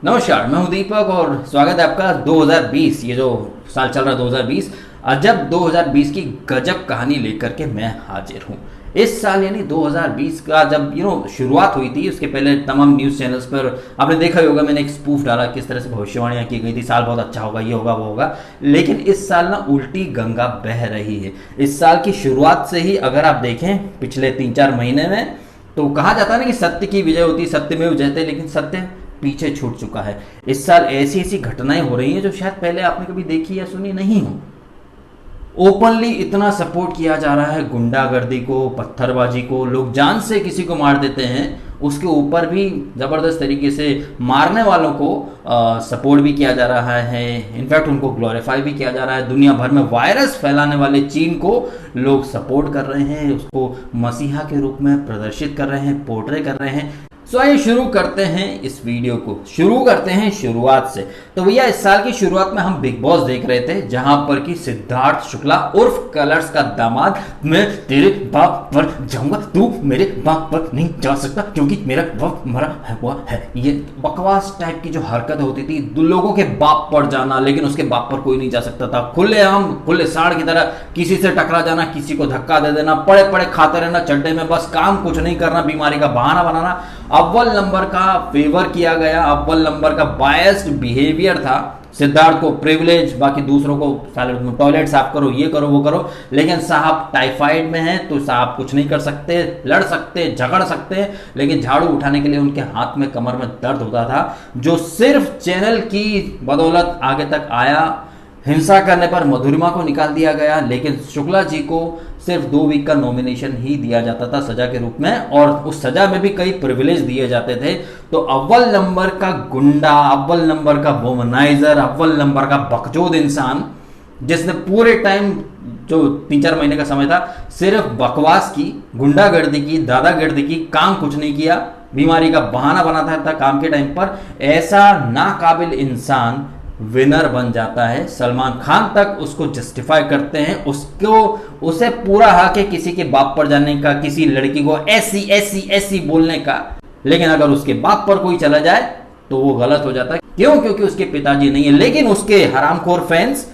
नमस्कार, मैं हूं दीपक और स्वागत है आपका 2020। ये जो साल चल रहा है 2020, अजब 2020 की गजब कहानी लेकर के मैं हाजिर हूं। इस साल यानी 2020 का जब शुरुआत हुई थी, उसके पहले तमाम न्यूज़ चैनल्स पर आपने देखा ही होगा, मैंने एक स्पूफ डाला किस तरह से भविष्यवाणियां की गई थी, साल बहुत अच्छा होगा, ये होगा वो होगा। लेकिन इस साल ना उल्टी गंगा बह रही है। इस साल की शुरुआत से ही अगर आप देखें पिछले 3-4 महीने में, तो कहा जाता है ना कि सत्य की विजय होती, सत्यमेव जयते, लेकिन सत्य पीछे छूट चुका है। इस साल ऐसी ऐसी घटनाएं हो रही हैं जो शायद पहले आपने कभी देखी या सुनी नहीं हो। ओपनली इतना सपोर्ट किया जा रहा है गुंडागर्दी को, पत्थरबाजी को, लोग जान से किसी को मार देते हैं, उसके ऊपर भी जबरदस्त तरीके से मारने वालों को सपोर्ट भी किया जा रहा है। इनफैक्ट उनको ग्लोरीफाई भी किया जा रहा है। दुनिया भर में वायरस फैलाने वाले चीन को लोग सपोर्ट कर रहे हैं, उसको मसीहा के रूप में प्रदर्शित कर रहे हैं, पोर्ट्रे कर रहे हैं। सो आइए शुरू करते हैं इस वीडियो को, शुरू करते हैं शुरुआत से। तो भैया इस साल की शुरुआत में हम बिग बॉस देख रहे थे, जहां पर कि सिद्धार्थ शुक्ला उर्फ कलर्स का दामाद, मैं तेरे बाप पर जाऊंगा, तू मेरे बाप पर नहीं जा सकता क्योंकि मेरा बाप मरा हुआ है, ये बकवास टाइप की जो हरकत होती थी, लोगों के बाप पर जाना, लेकिन उसके बाप पर कोई नहीं जा सकता था। खुलेआम खुले साड़ की तरह किसी से टकरा जाना, किसी को धक्का दे देना, पड़े पड़े खाते रहना चड्डे में, बस काम कुछ नहीं करना, बीमारी का बहाना बनाना। अव्वल नंबर का फेवर किया गया, अव्वल नंबर का बायस्ड बिहेवियर था। सिद्धार्थ को प्रिविलेज, बाकी दूसरों को टॉयलेट साफ करो, ये करो वो करो, लेकिन साहब टाइफाइड में है तो साहब कुछ नहीं कर सकते, लड़ सकते, झगड़ सकते, लेकिन झाड़ू उठाने के लिए उनके हाथ में, कमर में दर्द होता था, जो सिर्फ चैनल की बदौलत आगे तक आया। हिंसा करने पर मधुरिमा को निकाल दिया गया, लेकिन शुक्ला जी को सिर्फ 2 वीक का नॉमिनेशन ही दिया जाता था सजा के रूप में, और उस सजा में भी कई प्रिविलेज दिए जाते थे। तो अव्वल नंबर का गुंडा, अव्वल नंबर का वोमनाइजर, अव्वल नंबर का बकचोद इंसान, जिसने पूरे टाइम जो 3-4 महीने का समय था सिर्फ बकवास की, गुंडागर्दी की, दादागर्दी की, काम कुछ नहीं किया, बीमारी का बहाना बनाता था काम के टाइम पर, ऐसा नाकाबिल इंसान विनर बन जाता है। सलमान खान तक उसको जस्टिफाई करते हैं, उसे पूरा हक है किसी के बाप पर जाने का, किसी लड़की को ऐसी ऐसी ऐसी बोलने का, लेकिन अगर उसके बाप पर कोई चला जाए तो वो गलत हो जाता है। क्यों? क्योंकि उसके पिताजी नहीं है, लेकिन उसके हरामखोर फैंस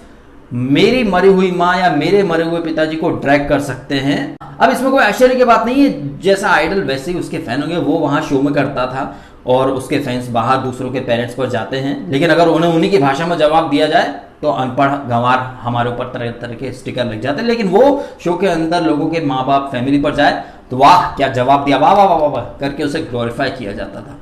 मेरी मरी हुई मां या मेरे मरे हुए पिताजी को ड्रैग कर सकते हैं। अब इसमें कोई आश्चर्य की बात नहीं है, जैसा आइडल वैसे ही उसके फैन होंगे। वो वहां शो में करता था और उसके फैंस बाहर दूसरों के पेरेंट्स पर जाते हैं, लेकिन अगर उन्हें उन्हीं की भाषा में जवाब दिया जाए तो अनपढ़ गंवार हमारे ऊपर तरह तरह के स्टिकर लग जाते हैं। लेकिन वो शो के अंदर लोगों के माँ बाप, फैमिली पर जाए तो वाह क्या जवाब दिया, वाह वाह वाह वाह करके उसे ग्लोरीफाई किया जाता था।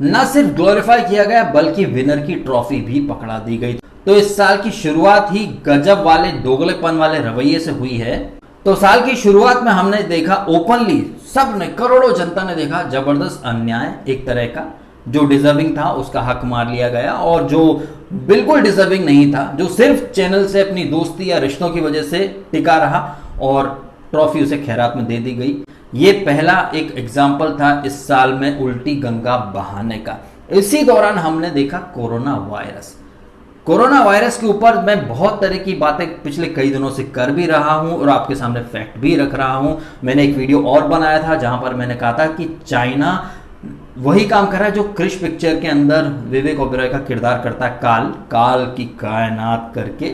न सिर्फ ग्लोरीफाई किया गया बल्कि विनर की ट्रॉफी भी पकड़ा दी गई। तो इस साल की शुरुआत ही गजब वाले दोगलेपन वाले रवैये से हुई है। तो साल की शुरुआत में हमने देखा ओपनली, सबने, करोड़ों जनता ने देखा जबरदस्त अन्याय, एक तरह का जो डिजर्विंग था उसका हक मार लिया गया, और जो बिल्कुल डिजर्विंग नहीं था, जो सिर्फ चैनल से अपनी दोस्ती या रिश्तों की वजह से टिका रहा, और ट्रॉफी उसे खैरात में दे दी गई। ये पहला एक एग्जाम्पल था इस साल में उल्टी गंगा बहाने का। इसी दौरान हमने देखा कोरोना वायरस। कोरोना वायरस के ऊपर मैं बहुत तरह की बातें पिछले कई दिनों से कर भी रहा हूं और आपके सामने फैक्ट भी रख रहा हूं। मैंने एक वीडियो और बनाया था जहां पर मैंने कहा था कि चाइना वही काम कर रहा है जो क्रिश पिक्चर के अंदर विवेक ओबेरॉय का किरदार करता है, काल की कायनात करके।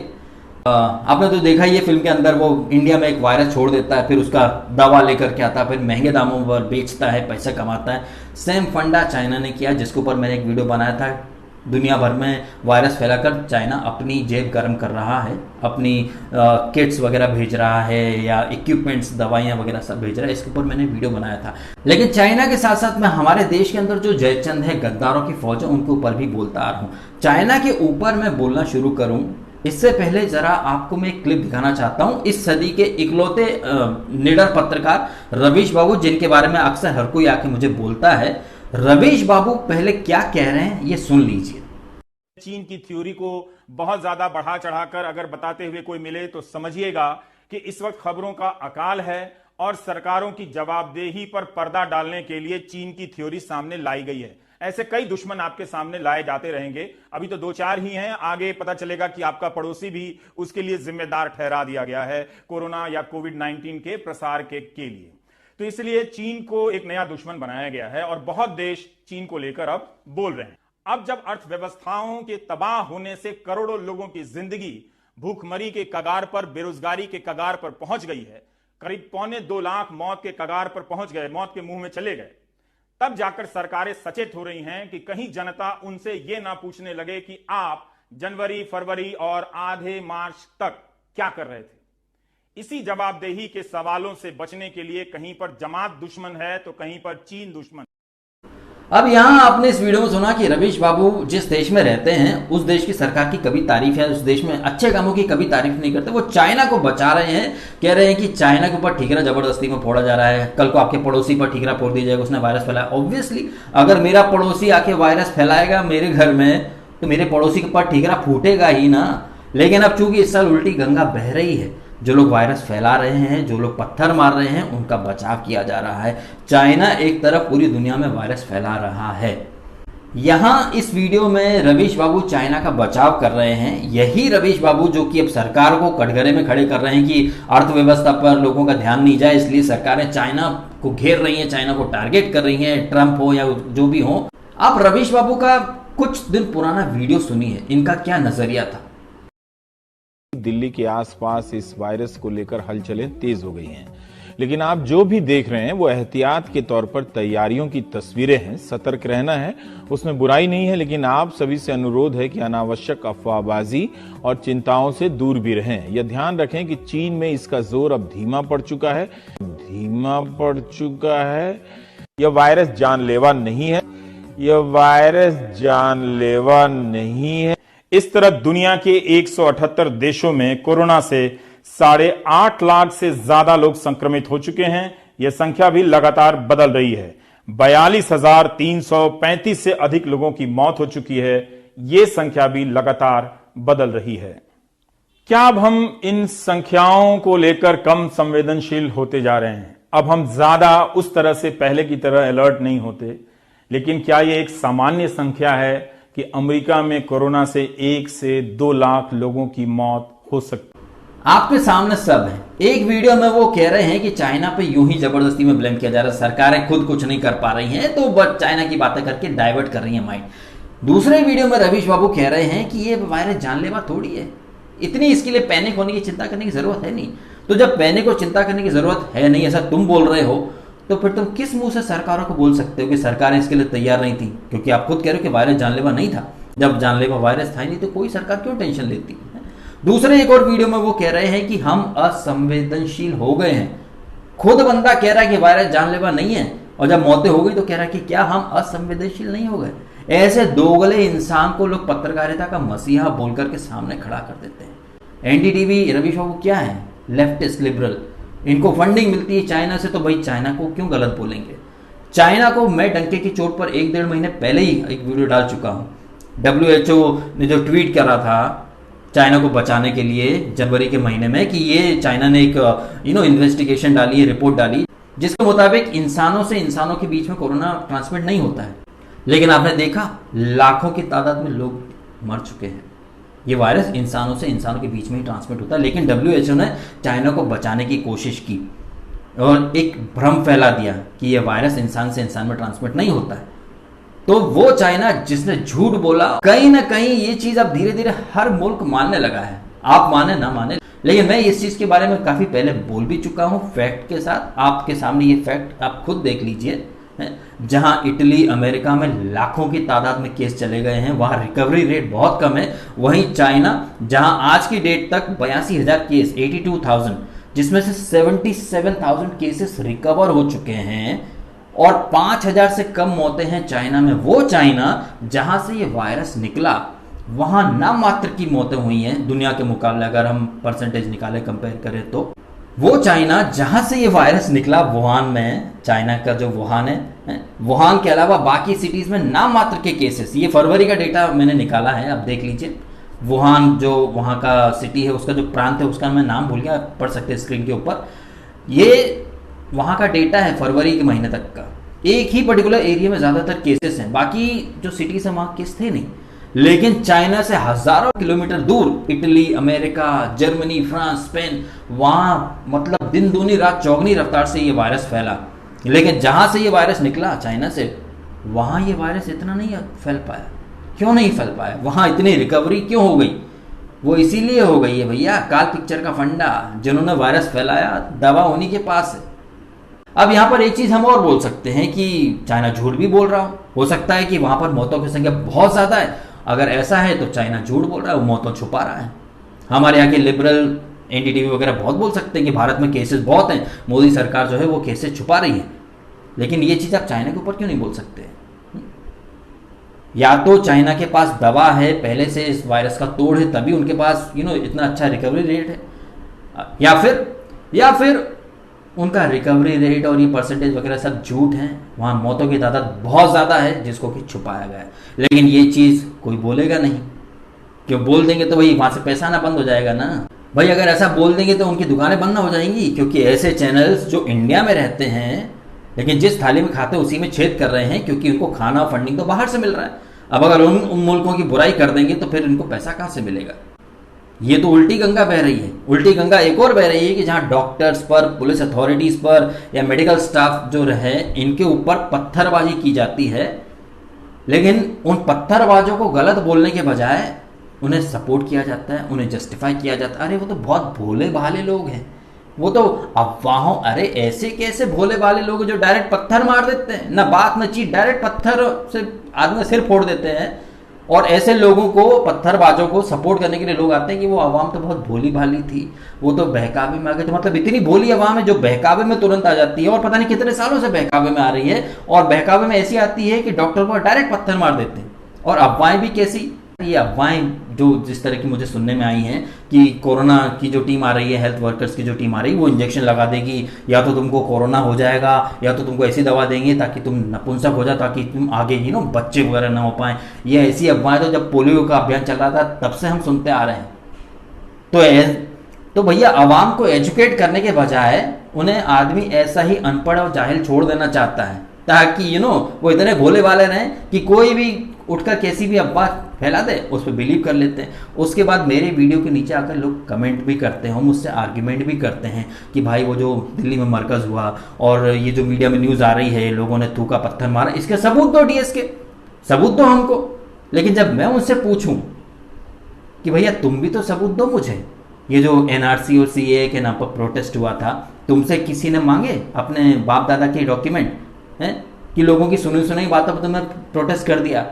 आपने तो देखा ही है फिल्म के अंदर, वो इंडिया में एक वायरस छोड़ देता है, फिर उसका दवा लेकर के आता है, फिर महंगे दामों पर बेचता है, पैसा कमाता है। सेम फंडा चाइना ने किया, जिसके ऊपर मैंने एक वीडियो बनाया था। दुनिया भर में वायरस फैलाकर चाइना अपनी जेब गर्म कर रहा है, अपनी किट्स वगैरह भेज रहा है, या इक्विपमेंट्स, दवाइयाँ वगैरह सब भेज रहा है। इसके ऊपर मैंने वीडियो बनाया था। लेकिन चाइना के साथ साथ मैं हमारे देश के अंदर जो जयचंद है, गद्दारों की फौज है, उनके ऊपर भी बोलता आ रहा हूँ। चाइना के ऊपर मैं बोलना शुरू करूँ इससे पहले जरा आपको मैं एक क्लिप दिखाना चाहता हूँ। इस सदी के इकलौते निडर पत्रकार रवीश बाबू, जिनके बारे में अक्सर हर कोई आके मुझे बोलता है, रवीश बाबू पहले क्या कह रहे हैं ये सुन लीजिए। चीन की थ्योरी को बहुत ज्यादा बढ़ा चढ़ाकर अगर बताते हुए कोई मिले तो समझिएगा कि इस वक्त खबरों का अकाल है और सरकारों की जवाबदेही पर पर्दा डालने के लिए चीन की थ्योरी सामने लाई गई है। ऐसे कई दुश्मन आपके सामने लाए जाते रहेंगे। अभी तो 2-4 ही हैं, आगे पता चलेगा कि आपका पड़ोसी भी उसके लिए जिम्मेदार ठहरा दिया गया है कोरोना या कोविड-19 के प्रसार के लिए। तो इसलिए चीन को एक नया दुश्मन बनाया गया है और बहुत देश चीन को लेकर अब बोल रहे हैं। अब जब अर्थव्यवस्थाओं के तबाह होने से करोड़ों लोगों की जिंदगी भूखमरी के कगार पर, बेरोजगारी के कगार पर पहुंच गई है, करीब 1.25 लाख मौत के कगार पर पहुंच गए, मौत के मुंह में चले गए, तब जाकर सरकारें सचेत हो रही हैं कि कहीं जनता उनसे यह ना पूछने लगे कि आप जनवरी, फरवरी और आधे मार्च तक क्या कर रहे थे। इसी जवाबदेही के सवालों से बचने के लिए कहीं पर जमात दुश्मन है तो कहीं पर चीन दुश्मन। अब यहाँ आपने इस वीडियो में सुना कि रवीश बाबू जिस देश में रहते हैं उस देश की सरकार की कभी तारीफ है, उस देश में अच्छे कामों की कभी तारीफ नहीं करते। वो चाइना को बचा रहे हैं, कह रहे हैं कि चाइना के ऊपर ठीकरा जबरदस्ती में फोड़ा जा रहा है, कल को आपके पड़ोसी पर ठीकरा फोड़ दिया जाएगा, उसने वायरस फैलाया। ऑब्वियसली अगर मेरा पड़ोसी आके वायरस फैलाएगा मेरे घर में तो मेरे पड़ोसी के ऊपर ठीकरा फूटेगा ही ना। लेकिन अब चूंकि इस साल उल्टी गंगा बह रही है, जो लोग वायरस फैला रहे हैं, जो लोग पत्थर मार रहे हैं, उनका बचाव किया जा रहा है। चाइना एक तरफ पूरी दुनिया में वायरस फैला रहा है। यहां इस वीडियो में रवीश बाबू चाइना का बचाव कर रहे हैं। यही रवीश बाबू जो कि अब सरकार को कटघरे में खड़े कर रहे हैं कि अर्थव्यवस्था पर लोगों का ध्यान नहीं जाए, इसलिए सरकारें चाइना को घेर रही हैं, चाइना को टारगेट कर रही हैं, ट्रंप हो या जो भी हो। आप रवीश बाबू का कुछ दिन पुराना वीडियो सुनिए, इनका क्या नजरिया था। दिल्ली के आसपास इस वायरस को लेकर हलचलें तेज हो गई हैं, लेकिन आप जो भी देख रहे हैं वो एहतियात के तौर पर तैयारियों की तस्वीरें हैं। सतर्क रहना है, उसमें बुराई नहीं है, लेकिन आप सभी से अनुरोध है कि अनावश्यक अफवाहबाजी और चिंताओं से दूर भी रहें। यह ध्यान रखें कि चीन में इसका जोर अब धीमा पड़ चुका है। यह वायरस जानलेवा नहीं है। इस तरह दुनिया के 178 देशों में कोरोना से 8.5 लाख से ज्यादा लोग संक्रमित हो चुके हैं। यह संख्या भी लगातार बदल रही है। 42,335 से अधिक लोगों की मौत हो चुकी है। यह संख्या भी लगातार बदल रही है। क्या अब हम इन संख्याओं को लेकर कम संवेदनशील होते जा रहे हैं? अब हम ज्यादा उस तरह से पहले की तरह अलर्ट नहीं होते? लेकिन क्या यह एक सामान्य संख्या है कि अमेरिका में कोरोना से 1 से 2 लाख लोगों की मौत हो सकती है? आपके सामने सब है। एक वीडियो में वो कह रहे हैं कि चाइना पे यूं ही जबरदस्ती में ब्लेम किया जा रहा है, सरकारें खुद कुछ नहीं कर पा रही हैं तो बस चाइना की बातें करके डाइवर्ट कर रही हैं माइंड। दूसरे वीडियो में रवीश बाबू कह रहे हैं कि ये वायरस जानलेवा थोड़ी है, इतनी इसके लिए पैनिक होने की, चिंता करने की जरूरत है नहीं। तो जब पैनिक और चिंता करने की जरूरत है नहीं, ऐसा तुम बोल रहे हो, तो फिर तुम किस मुंह से सरकारों को बोल सकते हो कि सरकारें इसके लिए तैयार नहीं थी? क्योंकि आप खुद कह रहे हो कि वायरस जानलेवा नहीं था। जब जानलेवा वायरस था ही नहीं तो कोई सरकार क्यों टेंशन लेती है? दूसरे एक और वीडियो में वो कह रहे हैं कि हम असंवेदनशील हो गए हैं। खुद बंदा कह रहा है कि वायरस जानलेवा नहीं है और जब मौतें हो गई तो कह रहा है कि क्या हम असंवेदनशील नहीं हो गए? ऐसे दोगले इंसान को लोग पत्रकारिता का मसीहा बोलकर के सामने खड़ा कर देते हैं। एनडीटीवी रवीश बाबू क्या है? लेफ्टिस्ट लिबरल, इनको फंडिंग मिलती है चाइना से, तो भाई चाइना को क्यों गलत बोलेंगे? चाइना को मैं डंके की चोट पर 1-1.5 महीने पहले ही एक वीडियो डाल चुका हूं। WHO ने जो ट्वीट करा था चाइना को बचाने के लिए जनवरी के महीने में कि ये चाइना ने एक इन्वेस्टिगेशन डाली है, रिपोर्ट डाली, जिसके मुताबिक इंसानों से इंसानों के बीच में कोरोना ट्रांसमिट नहीं होता है। लेकिन आपने देखा लाखों की तादाद में लोग मर चुके हैं। ये वायरस इंसानों से इंसानों के बीच में ही ट्रांसमिट होता है। लेकिन WHO ने चाइना को बचाने की कोशिश की और एक भ्रम फैला दिया कि ये वायरस इंसान से इंसान में ट्रांसमिट नहीं होता है। तो वो चाइना जिसने झूठ बोला, कहीं ना कहीं ये चीज अब धीरे धीरे हर मुल्क मानने लगा है, आप माने ना माने। लेकिन मैं इस चीज के बारे में काफी पहले बोल भी चुका हूं फैक्ट के साथ। आपके सामने ये फैक्ट आप खुद देख लीजिए। जहां इटली, अमेरिका में लाखों की तादाद में केस चले गए हैं, वहां रिकवरी रेट बहुत कम है। वहीं चाइना, जहां आज की डेट तक 82,000 केस, 82,000, जिसमें से 77,000 केसेस रिकवर हो चुके हैं और 5,000 से कम मौतें हैं चाइना में। वो चाइना जहां से ये वायरस निकला, वहां नाम मात्र की मौतें हुई हैं दुनिया के मुकाबले, अगर हम परसेंटेज निकाले, कंपेयर करें तो। वो चाइना जहां से ये वायरस निकला, वुहान में, चाइना का जो वुहान है, वुहान के अलावा बाकी सिटीज में नाम मात्र के केसेस, ये फरवरी का डेटा मैंने निकाला है, आप देख लीजिए। वुहान जो वहां का सिटी है, उसका जो प्रांत है, उसका मैं नाम भूल गया, पढ़ सकते हैं स्क्रीन के ऊपर। ये वहां का डेटा है फरवरी के महीने तक का। एक ही पर्टिकुलर एरिया में ज्यादातर केसेस हैं, बाकी जो सिटीज है वहां केस थे नहीं। लेकिन चाइना से हजारों किलोमीटर दूर Italy, America, Germany, France, Spain, वहां मतलब दिन दूनी रात चौगनी रफ्तार से ये वायरस फैला। लेकिन जहां से ये वायरस निकला चाइना से, वहां ये वायरस इतना नहीं फैल पाया। क्यों नहीं फैल पाया? वहां इतनी रिकवरी क्यों हो गई? वो इसीलिए हो गई है भैया, काल पिक्चर का फंडा। जिन्होंने वायरस फैलाया दवा उन्हीं के पास है। अब यहाँ पर एक चीज हम और बोल सकते हैं कि चाइना झूठ भी बोल रहा हो सकता है कि वहां पर मौतों की संख्या बहुत ज्यादा है। अगर ऐसा है तो चाइना झूठ बोल रहा है, वो मौतों छुपा रहा है। हमारे यहाँ के लिबरल एनडीटीवी वगैरह बहुत बोल सकते हैं कि भारत में केसेस बहुत हैं, मोदी सरकार जो है वो केसेस छुपा रही है। लेकिन ये चीज आप चाइना के ऊपर क्यों नहीं बोल सकते? या तो चाइना के पास दवा है, पहले से इस वायरस का तोड़ है, तभी उनके पास इतना अच्छा रिकवरी रेट है, या फिर उनका रिकवरी रेट और ये परसेंटेज वगैरह सब झूठ है। वहां मौतों की तादाद बहुत ज़्यादा है जिसको कि छुपाया गया है। लेकिन ये चीज़ कोई बोलेगा नहीं, क्यों? बोल देंगे तो भाई वहां से पैसा आना बंद हो जाएगा ना भाई। अगर ऐसा बोल देंगे तो उनकी दुकानें बंद ना हो जाएंगी, क्योंकि ऐसे चैनल्स जो इंडिया में रहते हैं लेकिन जिस थाली में खाते हैं उसी में छेद कर रहे हैं, क्योंकि उनको खाना फंडिंग तो बाहर से मिल रहा है। अब अगर उन मुल्कों की बुराई कर देंगे तो फिर इनको पैसा कहाँ से मिलेगा? ये तो उल्टी गंगा बह रही है। उल्टी गंगा एक और बह रही है कि जहां डॉक्टर्स पर, पुलिस अथॉरिटीज पर या मेडिकल स्टाफ जो रहे इनके ऊपर पत्थरबाजी की जाती है, लेकिन उन पत्थरबाजों को गलत बोलने के बजाय उन्हें सपोर्ट किया जाता है, उन्हें जस्टिफाई किया जाता है। अरे वो तो बहुत भोले भाले लोग हैं, वो तो अफवाहों। अरे ऐसे कैसे भोले भाले लोग जो डायरेक्ट पत्थर मार देते हैं, ना बात ना चीज, डायरेक्ट पत्थर से आदमी सिर फोड़ देते हैं। और ऐसे लोगों को, पत्थरबाजों को सपोर्ट करने के लिए लोग आते हैं कि वो आवाम तो बहुत भोली भाली थी, वो तो बहकावे में आ गए। तो मतलब इतनी भोली आवाम है जो बहकावे में तुरंत आ जाती है, और पता नहीं कितने सालों से बहकावे में आ रही है। और बहकावे में ऐसी आती है कि डॉक्टर को डायरेक्ट पत्थर मार देते हैं। और अफवाहें भी कैसी, ये अफवाहें जो जिस तरह की मुझे सुनने में आई हैं कि कोरोना की जो टीम आ रही है, हेल्थ वर्कर्स की जो टीम आ रही है, वो इंजेक्शन लगा देगी, या तो तुमको कोरोना हो जाएगा, या तो तुमको ऐसी दवा देंगे ताकि तुम नपुंसक हो जाओ, ताकि तुम आगे बच्चे वगैरह ना हो पाए। ये ऐसी अफवाहें तो जब पोलियो का अभियान चल रहा था तब से हम सुनते आ रहे हैं। तो भैया आवाम को एजुकेट करने के बजाय उन्हें आदमी ऐसा ही अनपढ़ और जाहिल छोड़ देना चाहता है, ताकि वो इतने भोले वाले रहें कि कोई भी उठकर कैसी भी अफवाह फैला दे, उस पर बिलीव कर लेते हैं। उसके बाद मेरे वीडियो के नीचे आकर लोग कमेंट भी करते हैं, मुझसे आर्ग्यूमेंट भी करते हैं कि भाई वो जो दिल्ली में मरकज़ हुआ और ये जो मीडिया में न्यूज़ आ रही है, लोगों ने थूका पत्थर मारा, इसके सबूत दो, डीएस के सबूत दो हमको। लेकिन जब मैं उनसे पूछूं कि भैया तुम भी तो सबूत दो मुझे, ये जो एनआरसी और सीए के नाम पर प्रोटेस्ट हुआ था, तुमसे किसी ने मांगे अपने बाप दादा के डॉक्यूमेंट हैं कि लोगों की सुनी सुनाई बातों पर तुमने प्रोटेस्ट कर दिया,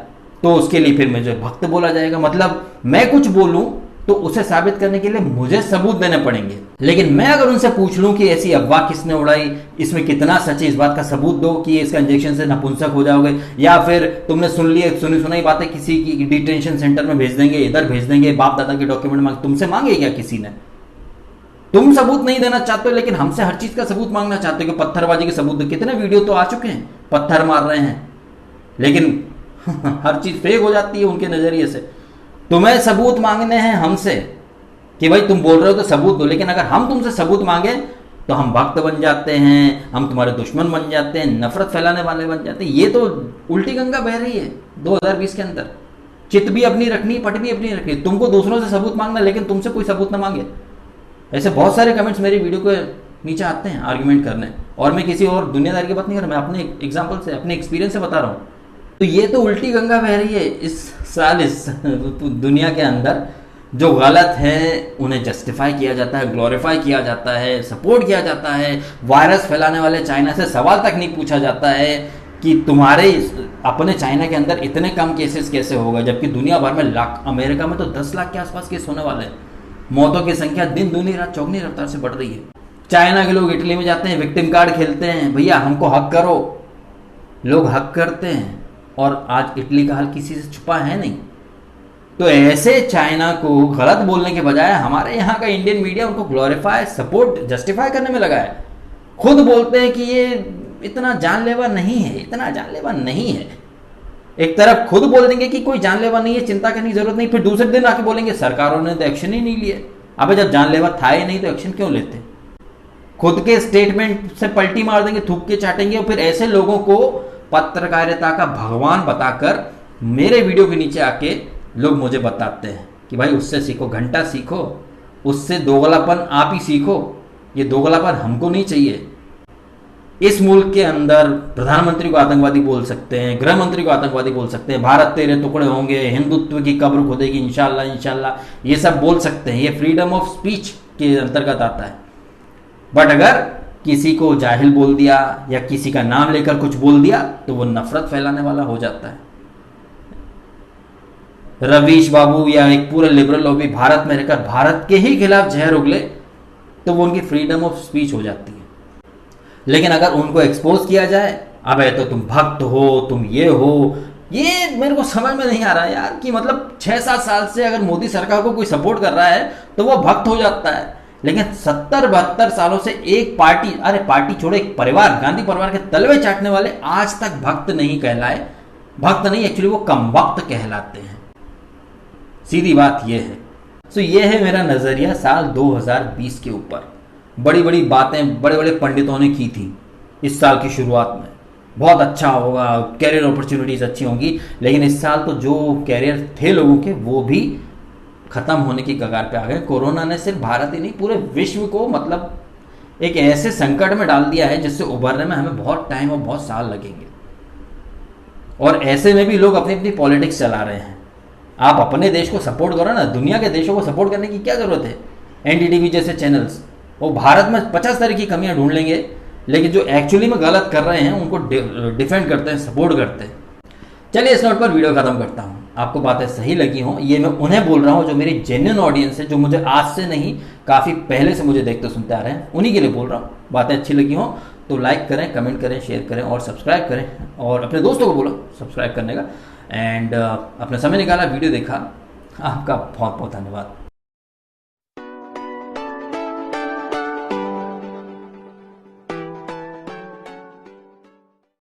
तो उसके लिए फिर मुझे भक्त बोला जाएगा। मतलब मैं कुछ बोलूं तो उसे साबित करने के लिए मुझे सबूत देने पड़ेंगे। लेकिन मैं अगर उनसे पूछ लूं कि ऐसी अफवाह किसने उड़ाई, इसमें कितना सच है, इस बात का सबूत दो कि इसका इंजेक्शन से नपुंसक हो जाओगे, या फिर तुमने सुनी सुनाई बातें किसी की डिटेंशन सेंटर में भेज देंगे, इधर भेज देंगे, बाप दादा के डॉक्यूमेंट मांग, तुमसे मांगे क्या किसी ने? तुम सबूत नहीं देना चाहते हो, लेकिन हमसे हर चीज का सबूत मांगना चाहते हो कि पत्थरबाजी के सबूत। कितने वीडियो तो आ चुके हैं, पत्थर मार रहे हैं, लेकिन हर चीज फेक हो जाती है उनके नजरिए से। तुम्हें सबूत मांगने हैं हमसे कि भाई तुम बोल रहे हो तो सबूत दो, लेकिन अगर हम तुमसे सबूत मांगे तो हम भक्त बन जाते हैं, हम तुम्हारे दुश्मन बन जाते हैं, नफरत फैलाने वाले बन जाते हैं। ये तो उल्टी गंगा बह रही है 2020 के अंदर। चित भी अपनी रखनी, पट भी अपनी रखनी, तुमको दूसरों से सबूत मांगना, लेकिन तुमसे कोई सबूत ना मांगे। ऐसे बहुत सारे कमेंट्स मेरी वीडियो के नीचे आते हैं आर्ग्यूमेंट करने, और मैं किसी और दुनियादारी की बात नहीं कर रहा, मैं अपने एग्जाम्पल से, अपने एक्सपीरियंस से बता रहा हूँ। तो ये तो उल्टी गंगा बह रही है इस साल, इस दुनिया के अंदर। जो गलत है उन्हें जस्टिफाई किया जाता है, ग्लोरीफाई किया जाता है, सपोर्ट किया जाता है। वायरस फैलाने वाले चाइना से सवाल तक नहीं पूछा जाता है कि तुम्हारे अपने चाइना के अंदर इतने कम केसेस कैसे हो गए, जबकि दुनिया भर में लाख, अमेरिका में तो 10 लाख के आसपास केस होने वाले हैं। मौतों की संख्या दिन दूनी रात चौगनी रफ्तार से बढ़ रही है। चाइना के लोग इटली में जाते हैं, विक्टिम कार्ड खेलते हैं, भैया हमको हक करो, लोग हक करते हैं। और आज इटली का हाल किसी से छुपा है नहीं। तो ऐसे चाइना को गलत बोलने के बजाय हमारे यहाँ का इंडियन मीडिया उनको ग्लोरीफाई, सपोर्ट, जस्टिफाई करने में लगा है। खुद बोलते हैं कि ये इतना जानलेवा नहीं है, इतना जानलेवा नहीं है। एक तरफ खुद बोल देंगे कि कोई जानलेवा नहीं है, चिंता करने की जरूरत नहीं, फिर दूसरे दिन आके बोलेंगे सरकारों ने तो एक्शन ही नहीं लिए। अबे जब जानलेवा था ही नहीं तो एक्शन क्यों लेते? खुद के स्टेटमेंट से पलटी मार देंगे, थूक के चाटेंगे, और फिर ऐसे लोगों को पत्रकारिता का भगवान बताकर मेरे वीडियो के नीचे आके लोग मुझे बताते हैं कि भाई उससे सीखो, घंटा सीखो, उससे दोगलापन आप ही सीखो। ये दोगलापन हमको नहीं चाहिए। इस मुल्क के अंदर प्रधानमंत्री को आतंकवादी बोल सकते हैं, गृह मंत्री को आतंकवादी बोल सकते हैं, भारत तेरे टुकड़े होंगे, हिंदुत्व की कब्र खुदेगी इंशाल्लाह इंशाल्लाह, ये सब बोल सकते हैं, ये फ्रीडम ऑफ स्पीच के अंतर्गत आता है। बट अगर किसी को जाहिल बोल दिया या किसी का नाम लेकर कुछ बोल दिया तो वो नफरत फैलाने वाला हो जाता है। रवीश बाबू या एक पूरा लिबरल लॉबी भारत में रहकर भारत के ही खिलाफ जहर उगले तो वो उनकी फ्रीडम ऑफ स्पीच हो जाती है। लेकिन अगर उनको एक्सपोज किया जाए, अबे तो तुम भक्त हो, तुम ये हो, ये मेरे को समझ में नहीं आ रहा है यार कि मतलब 6-7 साल से अगर मोदी सरकार को कोई सपोर्ट कर रहा है तो वो भक्त हो जाता है। लेकिन 70-72 सालों से एक पार्टी, अरे पार्टी छोड़ो, एक परिवार, गांधी परिवार के तलवे चाटने वाले आज तक भक्त नहीं कहलाए। भक्त नहीं, एक्चुअली वो कम वक्त कहलाते हैं। सीधी बात ये है। सो ये है मेरा नजरिया साल 2020 के ऊपर। बड़ी बड़ी बातें बड़े बड़े पंडितों ने की थी इस साल की शुरुआत में, बहुत अच्छा होगा, कैरियर अपॉर्चुनिटीज अच्छी होंगी, लेकिन इस साल तो जो कैरियर थे लोगों के वो भी खत्म होने की कगार पे आ गए। कोरोना ने सिर्फ भारत ही नहीं पूरे विश्व को मतलब एक ऐसे संकट में डाल दिया है जिससे उभरने में हमें बहुत टाइम और बहुत साल लगेंगे। और ऐसे में भी लोग अपनी अपनी पॉलिटिक्स चला रहे हैं। आप अपने देश को सपोर्ट करो ना, दुनिया के देशों को सपोर्ट करने की क्या जरूरत है। एनडीटीवी जैसे चैनल्स वो भारत में 50 तरह की कमियां ढूंढ लेंगे, लेकिन जो एक्चुअली में गलत कर रहे हैं उनको डिफेंड करते हैं, सपोर्ट करते हैं। चलिए इस नोट पर वीडियो खत्म करता हूं। आपको बातें सही लगी हों, ये मैं उन्हें बोल रहा हूं जो मेरी जेन्युइन ऑडियंस है, जो मुझे आज से नहीं काफ़ी पहले से मुझे देखते सुनते आ रहे हैं, उन्हीं के लिए बोल रहा हूँ। बातें अच्छी लगी हों तो लाइक करें, कमेंट करें, शेयर करें और सब्सक्राइब करें, और अपने दोस्तों को बोलो सब्सक्राइब करने का। एंड अपना समय निकाला, वीडियो देखा, आपका बहुत बहुत धन्यवाद।